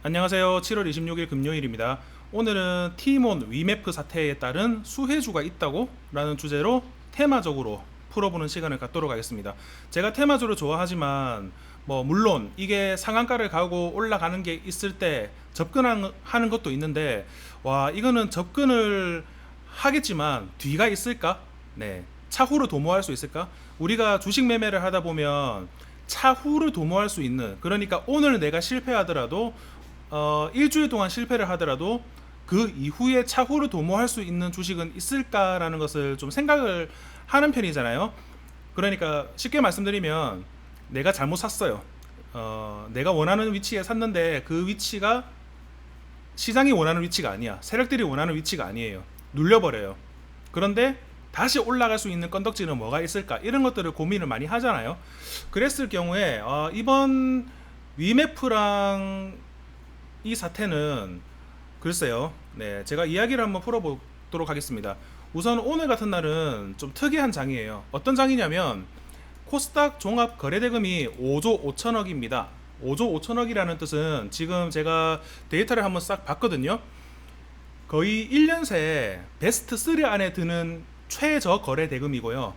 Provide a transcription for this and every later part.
안녕하세요. 7월 26일 금요일입니다. 오늘은 티몬 위메프 사태에 따른 수혜주가 있다고? 라는 주제로 테마적으로 풀어보는 시간을 갖도록 하겠습니다. 제가 테마주를 좋아하지만 물론 이게 상한가를 가고 올라가는 게 있을 때 접근하는 것도 있는데, 와, 이거는 접근을 하겠지만 뒤가 있을까? 네. 차후를 도모할 수 있을까? 우리가 주식 매매를 하다 보면 차후를 도모할 수 있는, 그러니까 오늘 내가 실패하더라도 일주일 동안 실패를 하더라도 그 이후에 차후를 도모할 수 있는 주식은 있을까라는 것을 좀 생각을 하는 편이잖아요. 그러니까 쉽게 말씀드리면 내가 잘못 샀어요. 내가 원하는 위치에 샀는데 그 위치가 시장이 원하는 위치가 아니야. 세력들이 원하는 위치가 아니에요. 눌려버려요. 그런데 다시 올라갈 수 있는 건덕지는 뭐가 있을까? 이런 것들을 고민을 많이 하잖아요. 그랬을 경우에 이번 위메프랑 이 사태는 글쎄요. 네, 제가 이야기를 한번 풀어보도록 하겠습니다. 우선 오늘 같은 날은 좀 특이한 장이에요. 어떤 장이냐면 코스닥 종합 거래대금이 5조 5천억입니다. 5조 5천억이라는 뜻은 지금 제가 데이터를 한번 싹 봤거든요. 거의 1년 새 베스트 3 안에 드는 최저 거래 대금이고요.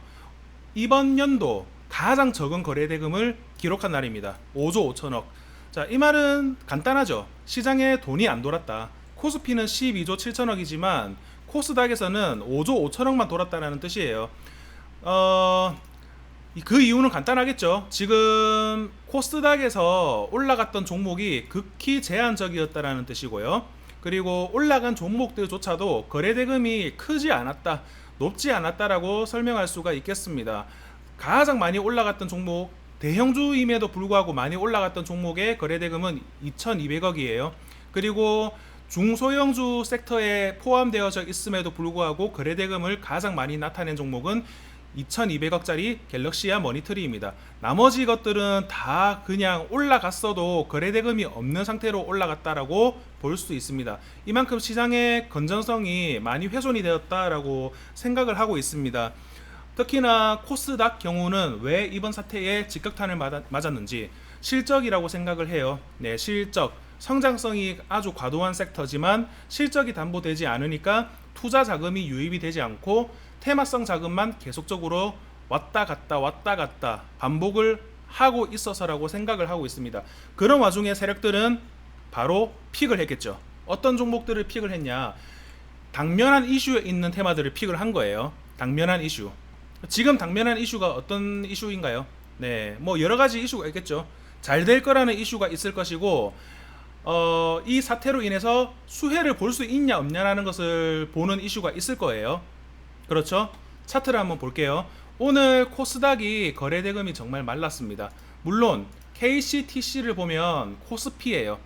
이번 연도 가장 적은 거래 대금을 기록한 날입니다. 5조 5천억. 자, 이 말은 간단하죠. 시장에 돈이 안 돌았다. 코스피는 12조 7천억이지만 코스닥에서는 5조 5천억만 돌았다는 뜻이에요. 그 이유는 간단하겠죠. 지금 코스닥에서 올라갔던 종목이 극히 제한적이었다는 뜻이고요. 그리고 올라간 종목들조차도 거래대금이 크지 않았다, 높지 않았다라고 설명할 수가 있겠습니다. 가장 많이 올라갔던 종목, 대형주임에도 불구하고 많이 올라갔던 종목의 거래대금은 2200억이에요. 그리고 중소형주 섹터에 포함되어져 있음에도 불구하고 거래대금을 가장 많이 나타낸 종목은 2200억짜리 갤럭시아 머니터리입니다. 나머지 것들은 다 그냥 올라갔어도 거래대금이 없는 상태로 올라갔다라고 볼 수 있습니다. 이만큼 시장의 건전성이 많이 훼손이 되었다라고 생각을 하고 있습니다. 특히나 코스닥 경우는 왜 이번 사태에 직격탄을 맞았는지 실적이라고 생각을 해요. 네, 실적. 성장성이 아주 과도한 섹터지만 실적이 담보되지 않으니까 투자 자금이 유입이 되지 않고 테마성 자금만 계속적으로 왔다 갔다 반복을 하고 있어서라고 생각을 하고 있습니다. 그런 와중에 세력들은 바로 픽을 했겠죠. 어떤 종목들을 픽을 했냐? 당면한 이슈에 있는 테마들을 픽을 한 거예요. 당면한 이슈. 지금 당면한 이슈가 어떤 이슈인가요? 네, 여러 가지 이슈가 있겠죠. 잘 될 거라는 이슈가 있을 것이고, 이 사태로 인해서 수혜를 볼 수 있냐 없냐라는 것을 보는 이슈가 있을 거예요. 그렇죠? 차트를 한번 볼게요. 오늘 코스닥이 거래대금이 정말 말랐습니다. 물론 KCTC를 보면 코스피예요.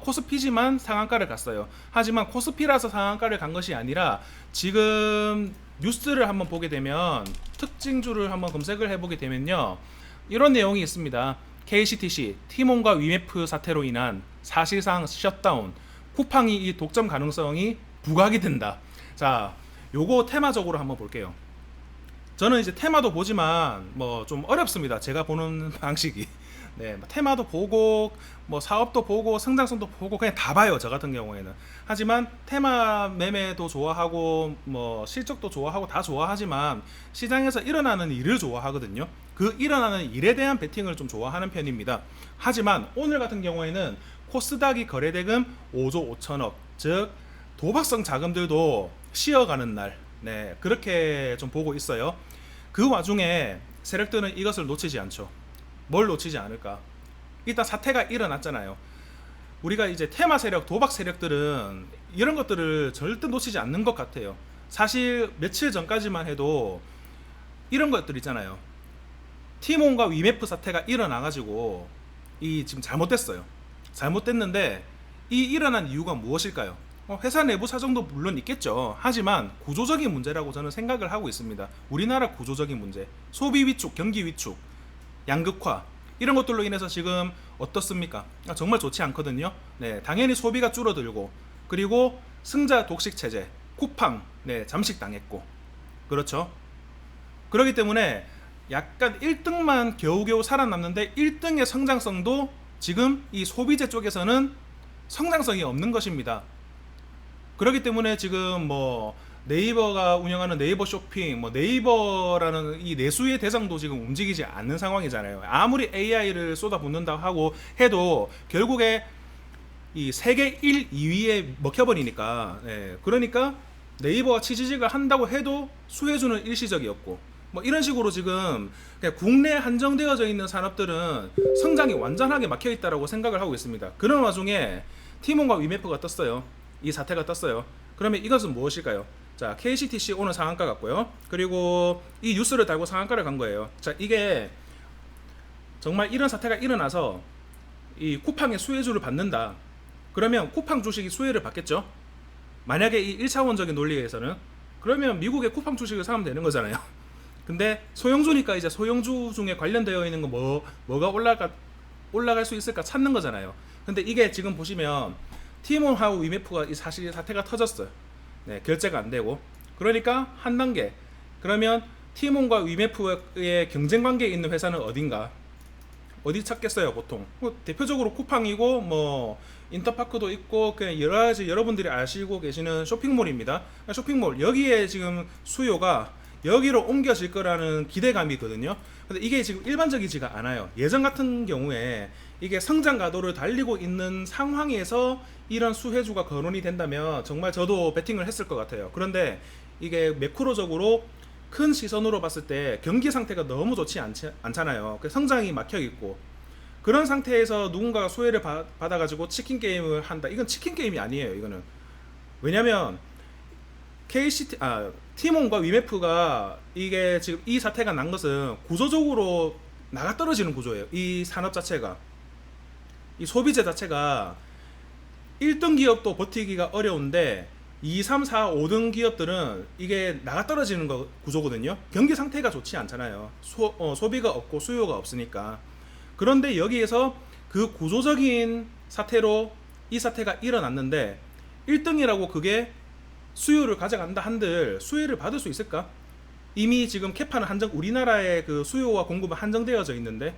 코스피지만 상한가를 갔어요. 하지만 코스피라서 상한가를 간 것이 아니라 지금 뉴스를 한번 보게 되면, 특징주를 한번 검색을 해보게 되면요, 이런 내용이 있습니다. KCTC, 티몬과 위메프 사태로 인한 사실상 셧다운, 쿠팡이 이 독점 가능성이 부각이 된다. 자, 요거 테마적으로 한번 볼게요. 저는 이제 테마도 보지만 좀 어렵습니다. 제가 보는 방식이. 네, 테마도 보고 사업도 보고 성장성도 보고 그냥 다 봐요. 저 같은 경우에는. 하지만 테마 매매도 좋아하고 실적도 좋아하고 다 좋아하지만 시장에서 일어나는 일을 좋아하거든요. 그 일어나는 일에 대한 베팅을 좀 좋아하는 편입니다. 하지만 오늘 같은 경우에는 코스닥이 거래대금 5조 5천억, 즉 도박성 자금들도 쉬어가는 날, 네, 그렇게 좀 보고 있어요. 그 와중에 세력들은 이것을 놓치지 않죠. 뭘 놓치지 않을까? 일단 사태가 일어났잖아요. 우리가 이제 테마 세력, 도박 세력들은 이런 것들을 절대 놓치지 않는 것 같아요. 사실 며칠 전까지만 해도 이런 것들 있잖아요. 티몬과 위메프 사태가 일어나가지고 지금 잘못됐어요. 잘못됐는데 이 일어난 이유가 무엇일까요? 회사 내부 사정도 물론 있겠죠. 하지만 구조적인 문제라고 저는 생각을 하고 있습니다. 우리나라 구조적인 문제, 소비 위축, 경기 위축, 양극화, 이런 것들로 인해서 지금 어떻습니까? 정말 좋지 않거든요. 네, 당연히 소비가 줄어들고, 그리고 승자 독식 체제, 쿠팡, 네, 잠식 당했고, 그렇죠. 그렇기 때문에 약간 1등만 겨우겨우 살아남는데 1등의 성장성도 지금 이 소비재 쪽에서는 성장성이 없는 것입니다. 그렇기 때문에 지금 뭐 네이버가 운영하는 네이버 쇼핑, 뭐 네이버라는 이 내수의 대장도 지금 움직이지 않는 상황이잖아요. 아무리 AI를 쏟아붓는다 하고 해도 결국에 이 세계 1, 2위에 먹혀버리니까. 그러니까 네이버가 취지직을 한다고 해도 수혜주는 일시적이었고, 뭐 이런 식으로 지금 그냥 국내에 한정되어져 있는 산업들은 성장이 완전하게 막혀있다라고 생각을 하고 있습니다. 그런 와중에 티몬과 위메프가 떴어요. 이 사태가 떴어요. 그러면 이것은 무엇일까요? 자, KCTC 오늘 상한가 갔고요. 그리고 이 뉴스를 달고 상한가를 간 거예요. 자, 이게 정말 이런 사태가 일어나서 이 쿠팡의 수혜주를 받는다. 그러면 쿠팡 주식이 수혜를 받겠죠? 만약에 이 1차원적인 논리에서는. 그러면 미국의 쿠팡 주식을 사면 되는 거잖아요. 근데 소형주니까 이제 소형주 중에 관련되어 있는 거 뭐가 올라갈 수 있을까 찾는 거잖아요. 근데 이게 지금 보시면 티몬하고 위메프가 이 사태가 터졌어요. 네, 결제가 안 되고. 그러니까 한 단계. 그러면 티몬과 위메프의 경쟁 관계에 있는 회사는 어딘가? 어디 찾겠어요, 보통? 뭐 대표적으로 쿠팡이고 뭐 인터파크도 있고 그냥 여러 가지 여러분들이 아시고 계시는 쇼핑몰입니다. 쇼핑몰 여기에 지금 수요가 여기로 옮겨질 거라는 기대감이 있거든요. 근데 이게 지금 일반적이지가 않아요. 예전 같은 경우에 이게 성장 가도를 달리고 있는 상황에서 이런 수혜주가 거론이 된다면 정말 저도 베팅을 했을 것 같아요. 그런데 이게 매크로적으로 큰 시선으로 봤을 때 경기 상태가 너무 좋지 않잖아요. 성장이 막혀 있고 그런 상태에서 누군가가 수혜를 받아가지고 치킨 게임을 한다. 이건 치킨 게임이 아니에요. 이거는 왜냐면 티몬과 위메프가 이게 지금 이 사태가 난 것은 구조적으로 나가 떨어지는 구조예요. 이 산업 자체가, 이 소비재 자체가 1등 기업도 버티기가 어려운데 2, 3, 4, 5등 기업들은 이게 나가 떨어지는 구조거든요. 경기 상태가 좋지 않잖아요. 소비가 없고 수요가 없으니까. 그런데 여기에서 그 구조적인 사태로 이 사태가 일어났는데 1등이라고 그게 수요를 가져간다 한들 수혜를 받을 수 있을까? 이미 지금 캐파는 우리나라의 그 수요와 공급은 한정되어져 있는데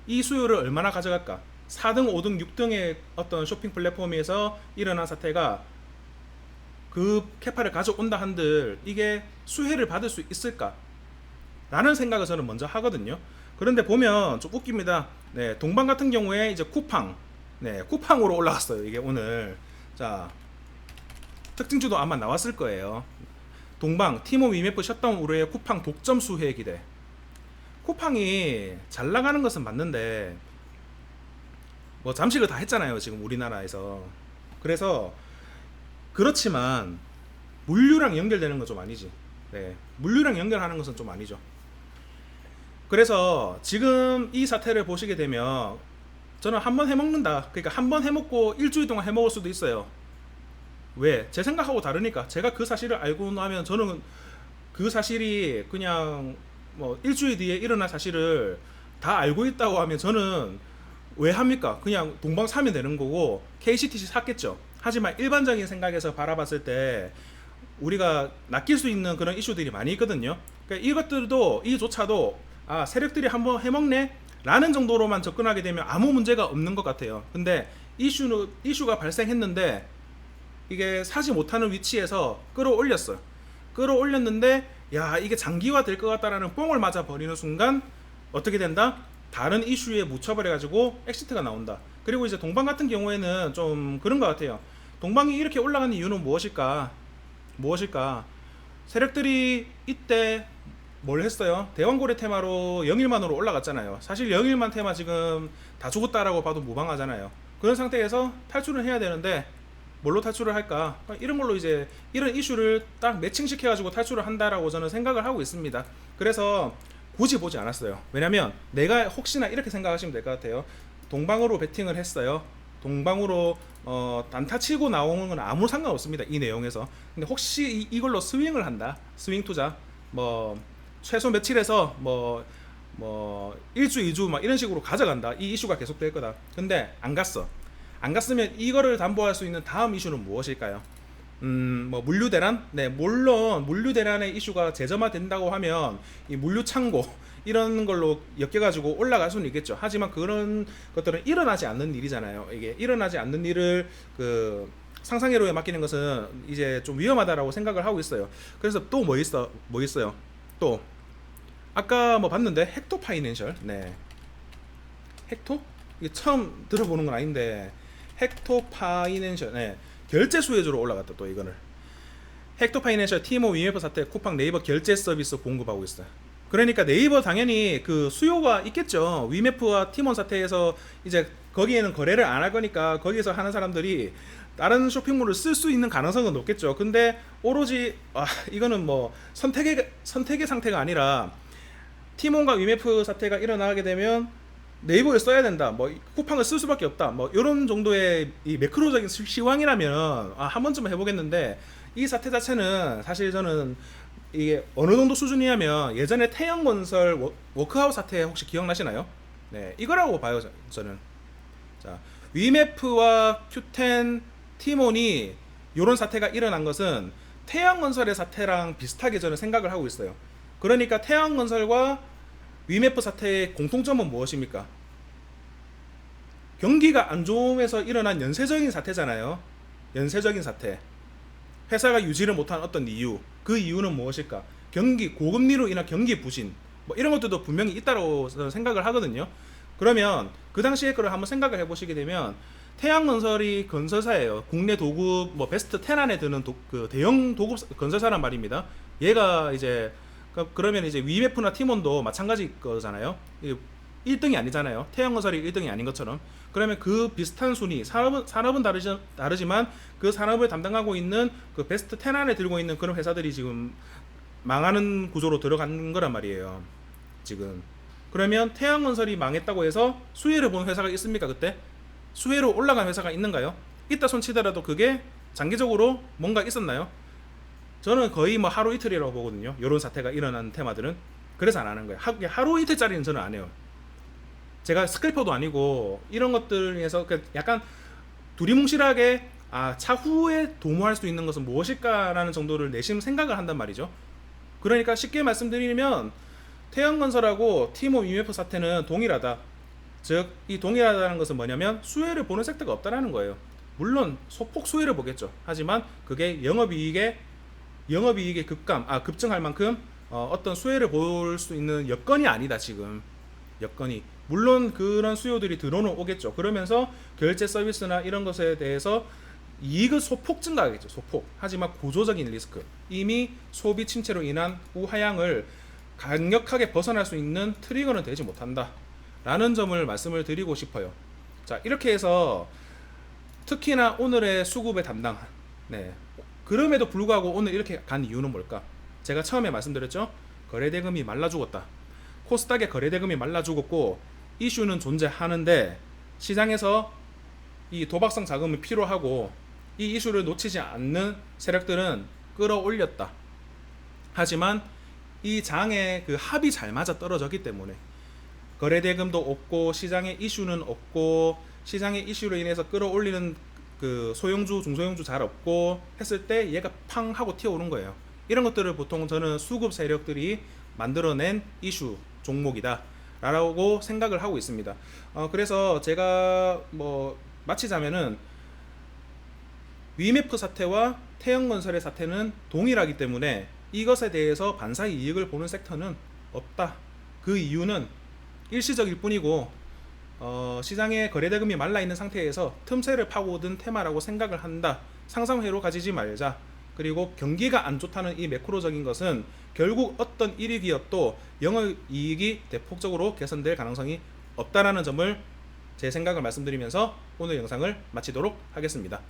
이 수요를 얼마나 가져갈까? 4등, 5등, 6등의 어떤 쇼핑 플랫폼에서 일어난 사태가 그 캐파를 가져온다 한들 이게 수혜를 받을 수 있을까? 라는 생각을 저는 먼저 하거든요. 그런데 보면 좀 웃깁니다. 네, 동방 같은 경우에 이제 쿠팡, 네, 쿠팡으로 올라갔어요. 이게 오늘. 자, 특징주도 아마 나왔을 거예요. 동방, 티몬 위메프 셧다운 우려에 쿠팡 독점 수혜 기대. 쿠팡이 잘 나가는 것은 맞는데 뭐 잠식을 다 했잖아요. 지금 우리나라에서. 그래서 그렇지만 물류랑 연결되는 건 좀 아니지. 네, 물류랑 연결하는 것은 좀 아니죠. 그래서 지금 이 사태를 보시게 되면 저는 한번 해먹는다. 그러니까 한번 해먹고 일주일 동안 해먹을 수도 있어요. 왜? 제 생각하고 다르니까. 제가 그 사실을 알고 나면 저는 그 사실이 그냥 뭐 일주일 뒤에 일어날 사실을 다 알고 있다고 하면 저는 왜 합니까? 그냥 동방 사면 되는 거고 KCTC 샀겠죠. 하지만 일반적인 생각에서 바라봤을 때 우리가 낚일 수 있는 그런 이슈들이 많이 있거든요. 그러니까 이것들도 이조차도 세력들이 한번 해먹네 라는 정도로만 접근하게 되면 아무 문제가 없는 것 같아요. 근데 이슈가 발생했는데 이게 사지 못하는 위치에서 끌어올렸어요. 끌어올렸는데 야 이게 장기화 될 것 같다라는 뽕을 맞아 버리는 순간 어떻게 된다? 다른 이슈에 묻혀버려 가지고 엑시트가 나온다. 그리고 이제 동방 같은 경우에는 좀 그런 것 같아요. 동방이 이렇게 올라가는 이유는 무엇일까? 세력들이 이때 뭘 했어요? 대왕고래 테마로 영일만으로 올라갔잖아요. 사실 영일만 테마 지금 다 죽었다라고 봐도 무방하잖아요. 그런 상태에서 탈출을 해야 되는데 뭘로 탈출을 할까? 이런 걸로 이제 이런 이슈를 딱 매칭시켜가지고 탈출을 한다라고 저는 생각을 하고 있습니다. 그래서 굳이 보지 않았어요. 왜냐면 내가 혹시나 이렇게 생각하시면 될 것 같아요. 동방으로 베팅을 했어요. 동방으로 단타 치고 나오는 건 아무 상관없습니다. 이 내용에서. 근데 혹시 이걸로 스윙을 한다. 스윙 투자. 뭐 최소 며칠에서 뭐 1주, 2주 막 이런 식으로 가져간다. 이 이슈가 계속 될 거다. 근데 안 갔어. 안 갔으면 이거를 담보할 수 있는 다음 이슈는 무엇일까요? 뭐 물류 대란? 네, 물론 물류 대란의 이슈가 재점화된다고 하면 이 물류 창고, 이런 걸로 엮여가지고 올라갈 수는 있겠죠. 하지만 그런 것들은 일어나지 않는 일이잖아요. 이게 일어나지 않는 일을 그 상상회로에 맡기는 것은 이제 좀 위험하다라고 생각을 하고 있어요. 그래서 또 뭐 있어요? 또 아까 뭐 봤는데 헥토 파이낸셜. 네. 헥토? 이게 처음 들어보는 건 아닌데 헥토 파이낸셜. 네. 결제 수혜주로 올라갔다 또 이거를. 헥토 파이낸셜 티모 위메프 사태 쿠팡 네이버 결제 서비스 공급하고 있어요. 그러니까 네이버 당연히 그 수요가 있겠죠. 위메프와 티몬 사태에서 이제 거기에는 거래를 안 할 거니까 거기에서 하는 사람들이 다른 쇼핑몰을 쓸 수 있는 가능성은 높겠죠. 근데 오로지 이거는 뭐 선택의 상태가 아니라 티몬과 위메프 사태가 일어나게 되면 네이버에 써야 된다. 뭐 쿠팡을 쓸 수밖에 없다. 뭐 이런 정도의 이 매크로적인 시황이라면 한 번쯤은 해보겠는데 이 사태 자체는 사실 저는 이게 어느 정도 수준이냐면 예전에 태영건설 워크아웃 사태 혹시 기억나시나요? 네, 이거라고 봐요 저는. 자, 위메프와 Q10, 티몬이 이런 사태가 일어난 것은 태양건설의 사태랑 비슷하게 저는 생각을 하고 있어요. 그러니까 태양건설과 위메프 사태의 공통점은 무엇입니까? 경기가 안 좋으면서 일어난 연쇄적인 사태잖아요. 연쇄적인 사태. 회사가 유지를 못한 어떤 이유, 그 이유는 무엇일까? 고금리로 인한 경기 부진, 뭐 이런 것들도 분명히 있다고 저는 생각을 하거든요. 그러면 그 당시에 그걸 한번 생각을 해보시게 되면 태양건설이 건설사예요. 국내 도급 뭐 베스트 10 안에 드는 그 대형 도급 건설사란 말입니다. 얘가 이제 그러면 이제 위메프나 티몬도 마찬가지 거잖아요. 1등이 아니잖아요. 태양건설이 1등이 아닌 것처럼. 그러면 그 비슷한 순위, 산업은 다르지만 그 산업을 담당하고 있는 그 베스트 10 안에 들고 있는 그런 회사들이 지금 망하는 구조로 들어간 거란 말이에요. 지금. 그러면 태양건설이 망했다고 해서 수혜를 본 회사가 있습니까? 그때? 수혜로 올라간 회사가 있는가요? 있다 손치더라도 그게 장기적으로 뭔가 있었나요? 저는 거의 뭐 하루 이틀이라고 보거든요. 이런 사태가 일어난 테마들은. 그래서 안 하는 거예요. 하루 이틀짜리는 저는 안 해요. 제가 스크래퍼도 아니고 이런 것들에서 약간 두리뭉실하게 차후에 도모할 수 있는 것은 무엇일까라는 정도를 내심 생각을 한단 말이죠. 그러니까 쉽게 말씀드리면 태양건설하고 티모 위메프 사태는 동일하다. 즉 이 동일하다는 것은 뭐냐면 수혜를 보는 섹터가 없다라는 거예요. 물론 소폭 수혜를 보겠죠. 하지만 그게 영업이익의 급증할 만큼 어떤 수혜를 볼 수 있는 여건이 아니다. 지금 여건이 물론 그런 수요들이 들어는 오겠죠. 그러면서 결제 서비스나 이런 것에 대해서 이익은 소폭 증가하겠죠. 소폭. 하지만 구조적인 리스크, 이미 소비 침체로 인한 우하향을 강력하게 벗어날 수 있는 트리거는 되지 못한다 라는 점을 말씀을 드리고 싶어요. 자, 이렇게 해서 특히나 오늘의 수급의 담당, 그럼에도 불구하고 오늘 이렇게 간 이유는 뭘까? 제가 처음에 말씀드렸죠. 거래대금이 말라 죽었다. 코스닥의 거래대금이 말라 죽었고 이슈는 존재하는데 시장에서 이 도박성 자금이 필요하고 이 이슈를 놓치지 않는 세력들은 끌어올렸다. 하지만 이 장의 그 합이 잘 맞아 떨어졌기 때문에 거래대금도 없고 시장의 이슈는 없고 시장의 이슈로 인해서 끌어올리는 그 소형주, 중소형주 잘 없고 했을 때 얘가 팡 하고 튀어오른 거예요. 이런 것들을 보통 저는 수급 세력들이 만들어낸 이슈 종목이다 라고 생각을 하고 있습니다. 그래서 제가 뭐 마치자면은 위메프 사태와 태영건설의 사태는 동일하기 때문에 이것에 대해서 반사의 이익을 보는 섹터는 없다. 그 이유는 일시적일 뿐이고 시장에 거래대금이 말라있는 상태에서 틈새를 파고든 테마라고 생각을 한다. 상상회로 가지지 말자. 그리고 경기가 안 좋다는 이 매크로적인 것은 결국 어떤 1위 기업도 영업이익이 대폭적으로 개선될 가능성이 없다라는 점을 제 생각을 말씀드리면서 오늘 영상을 마치도록 하겠습니다.